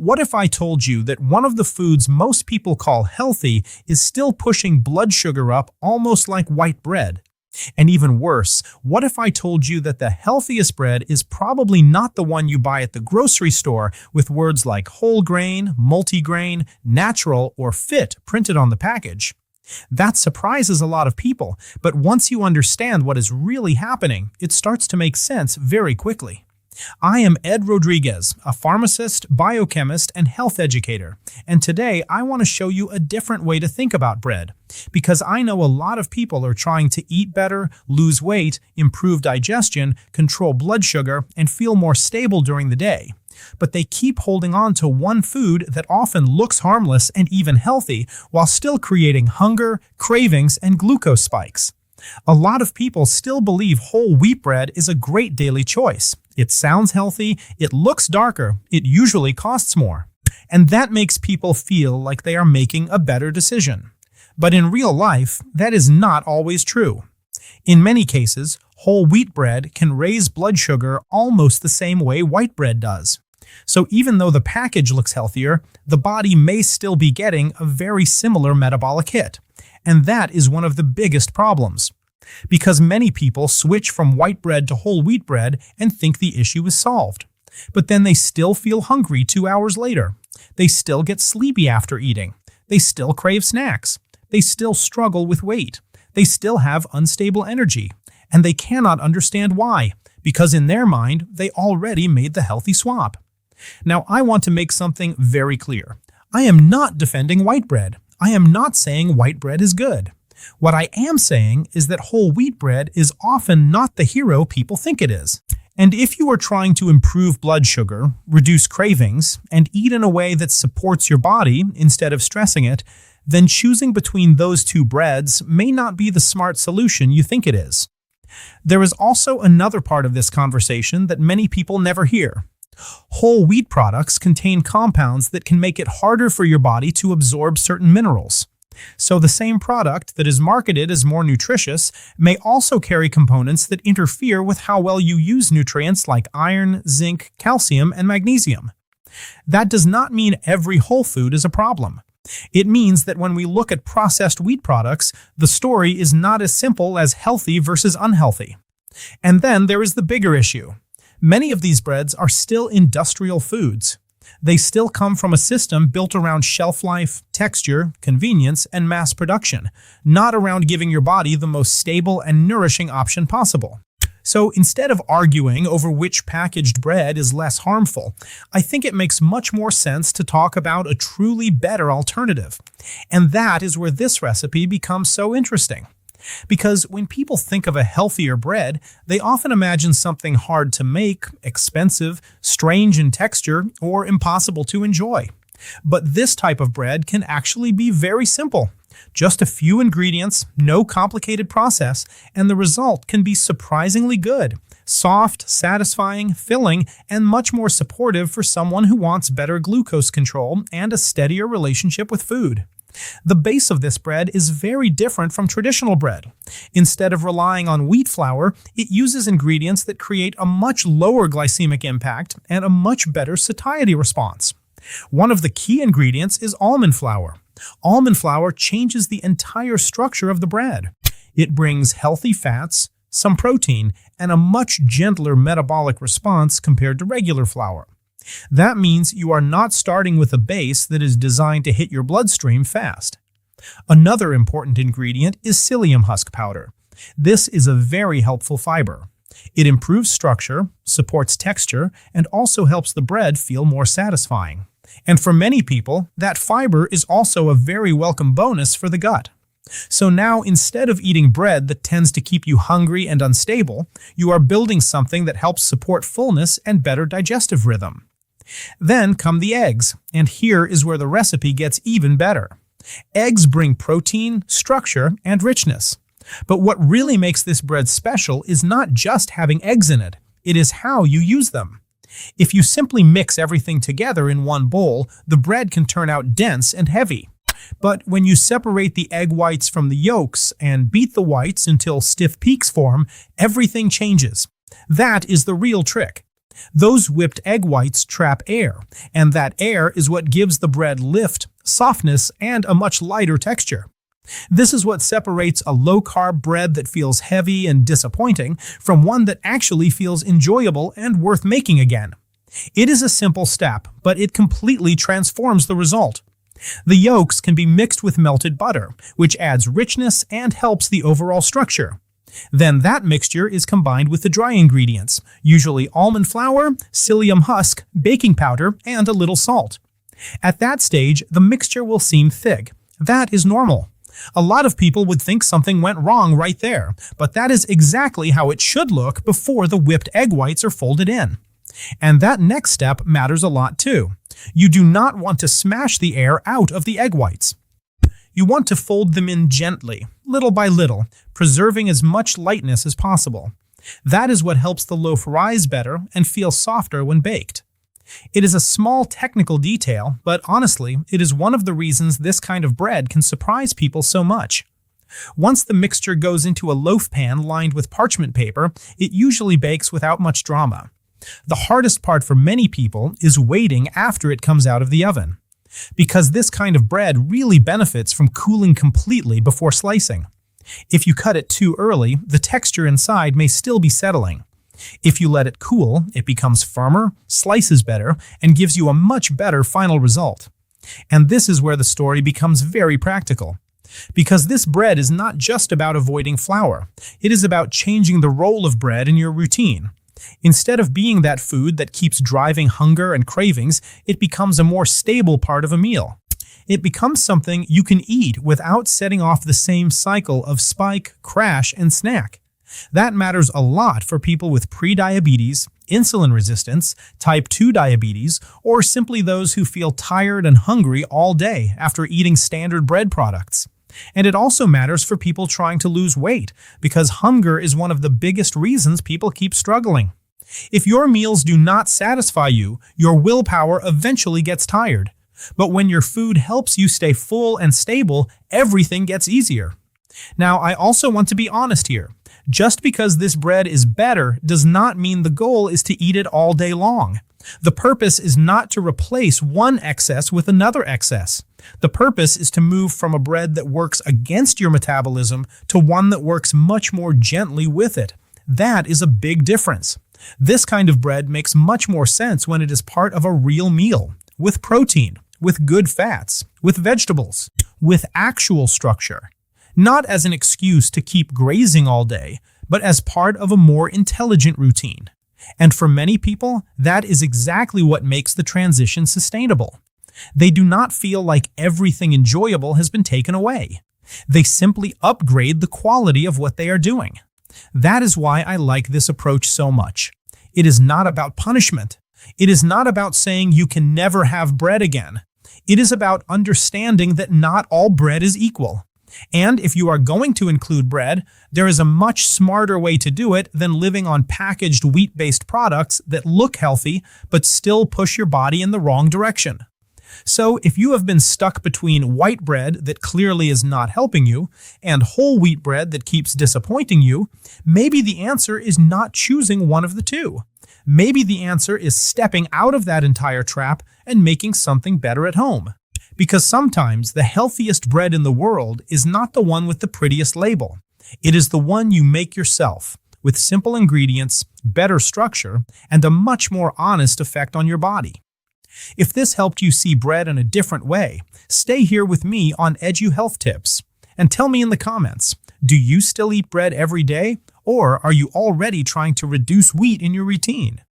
What if I told you that one of the foods most people call healthy is still pushing blood sugar up almost like white bread? And even worse, what if I told you that the healthiest bread is probably not the one you buy at the grocery store with words like whole grain, multigrain, natural, or fit printed on the package? That surprises a lot of people, but once you understand what is really happening, it starts to make sense very quickly. I am Ed Rodriguez, a pharmacist, biochemist, and health educator, and today I want to show you a different way to think about bread, because I know a lot of people are trying to eat better, lose weight, improve digestion, control blood sugar, and feel more stable during the day. But they keep holding on to one food that often looks harmless and even healthy while still creating hunger, cravings, and glucose spikes. A lot of people still believe whole wheat bread is a great daily choice. It sounds healthy, it looks darker, it usually costs more. And that makes people feel like they are making a better decision. But in real life, that is not always true. In many cases, whole wheat bread can raise blood sugar almost the same way white bread does. So even though the package looks healthier, the body may still be getting a very similar metabolic hit. And that is one of the biggest problems. Because many people switch from white bread to whole wheat bread and think the issue is solved. But then they still feel hungry 2 hours later. They still get sleepy after eating. They still crave snacks. They still struggle with weight. They still have unstable energy. And they cannot understand why, because in their mind, they already made the healthy swap. Now, I want to make something very clear. I am not defending white bread. I am not saying white bread is good. What I am saying is that whole wheat bread is often not the hero people think it is. And if you are trying to improve blood sugar, reduce cravings, and eat in a way that supports your body instead of stressing it, then choosing between those two breads may not be the smart solution you think it is. There is also another part of this conversation that many people never hear. Whole wheat products contain compounds that can make it harder for your body to absorb certain minerals. So the same product that is marketed as more nutritious may also carry components that interfere with how well you use nutrients like iron, zinc, calcium, and magnesium. That does not mean every whole food is a problem. It means that when we look at processed wheat products, the story is not as simple as healthy versus unhealthy. And then there is the bigger issue. Many of these breads are still industrial foods. They still come from a system built around shelf life, texture, convenience, and mass production, not around giving your body the most stable and nourishing option possible. So instead of arguing over which packaged bread is less harmful, I think it makes much more sense to talk about a truly better alternative. And that is where this recipe becomes so interesting. Because when people think of a healthier bread, they often imagine something hard to make, expensive, strange in texture, or impossible to enjoy. But this type of bread can actually be very simple. Just a few ingredients, no complicated process, and the result can be surprisingly good. Soft, satisfying, filling, and much more supportive for someone who wants better glucose control and a steadier relationship with food. The base of this bread is very different from traditional bread. Instead of relying on wheat flour, it uses ingredients that create a much lower glycemic impact and a much better satiety response. One of the key ingredients is almond flour. Almond flour changes the entire structure of the bread. It brings healthy fats, some protein, and a much gentler metabolic response compared to regular flour. That means you are not starting with a base that is designed to hit your bloodstream fast. Another important ingredient is psyllium husk powder. This is a very helpful fiber. It improves structure, supports texture, and also helps the bread feel more satisfying. And for many people, that fiber is also a very welcome bonus for the gut. So now, instead of eating bread that tends to keep you hungry and unstable, you are building something that helps support fullness and better digestive rhythm. Then come the eggs, and here is where the recipe gets even better. Eggs bring protein, structure, and richness. But what really makes this bread special is not just having eggs in it, it is how you use them. If you simply mix everything together in one bowl, the bread can turn out dense and heavy. But when you separate the egg whites from the yolks and beat the whites until stiff peaks form, everything changes. That is the real trick. Those whipped egg whites trap air, and that air is what gives the bread lift, softness, and a much lighter texture. This is what separates a low-carb bread that feels heavy and disappointing from one that actually feels enjoyable and worth making again. It is a simple step, but it completely transforms the result. The yolks can be mixed with melted butter, which adds richness and helps the overall structure. Then that mixture is combined with the dry ingredients, usually almond flour, psyllium husk, baking powder, and a little salt. At that stage, the mixture will seem thick. That is normal. A lot of people would think something went wrong right there, but that is exactly how it should look before the whipped egg whites are folded in. And that next step matters a lot too. You do not want to smash the air out of the egg whites. You want to fold them in gently, little by little, preserving as much lightness as possible. That is what helps the loaf rise better and feel softer when baked. It is a small technical detail, but honestly, it is one of the reasons this kind of bread can surprise people so much. Once the mixture goes into a loaf pan lined with parchment paper, it usually bakes without much drama. The hardest part for many people is waiting after it comes out of the oven, because this kind of bread really benefits from cooling completely before slicing. If you cut it too early, the texture inside may still be settling. If you let it cool, it becomes firmer, slices better, and gives you a much better final result. And this is where the story becomes very practical. Because this bread is not just about avoiding flour, it is about changing the role of bread in your routine. Instead of being that food that keeps driving hunger and cravings, it becomes a more stable part of a meal. It becomes something you can eat without setting off the same cycle of spike, crash, and snack. That matters a lot for people with prediabetes, insulin resistance, type 2 diabetes, or simply those who feel tired and hungry all day after eating standard bread products. And it also matters for people trying to lose weight, because hunger is one of the biggest reasons people keep struggling. If your meals do not satisfy you, your willpower eventually gets tired. But when your food helps you stay full and stable, everything gets easier. Now, I also want to be honest here. Just because this bread is better does not mean the goal is to eat it all day long. The purpose is not to replace one excess with another excess. The purpose is to move from a bread that works against your metabolism to one that works much more gently with it. That is a big difference. This kind of bread makes much more sense when it is part of a real meal, with protein, with good fats, with vegetables, with actual structure. Not as an excuse to keep grazing all day, but as part of a more intelligent routine. And for many people, that is exactly what makes the transition sustainable. They do not feel like everything enjoyable has been taken away. They simply upgrade the quality of what they are doing. That is why I like this approach so much. It is not about punishment. It is not about saying you can never have bread again. It is about understanding that not all bread is equal. And if you are going to include bread, there is a much smarter way to do it than living on packaged wheat-based products that look healthy but still push your body in the wrong direction. So if you have been stuck between white bread that clearly is not helping you and whole wheat bread that keeps disappointing you, maybe the answer is not choosing one of the two. Maybe the answer is stepping out of that entire trap and making something better at home. Because sometimes the healthiest bread in the world is not the one with the prettiest label. It is the one you make yourself, with simple ingredients, better structure, and a much more honest effect on your body. If this helped you see bread in a different way, stay here with me on EDU Health Tips. And tell me in the comments, do you still eat bread every day? Or are you already trying to reduce wheat in your routine?